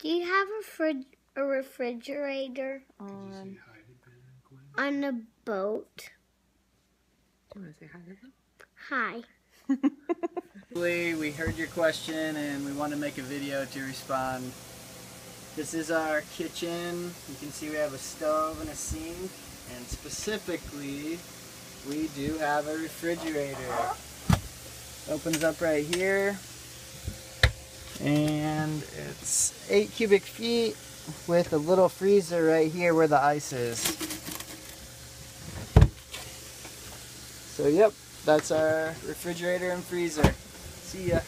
Do you have a refrigerator on a boat? Do you want to say hi to them? Hi. We heard your question and we want to make a video to respond. This is our kitchen. You can see we have a stove and a sink, and specifically we do have a refrigerator. Opens up right here, and it's 8 cubic feet with a little freezer right here where the ice is. So yep, that's our refrigerator and freezer. See ya.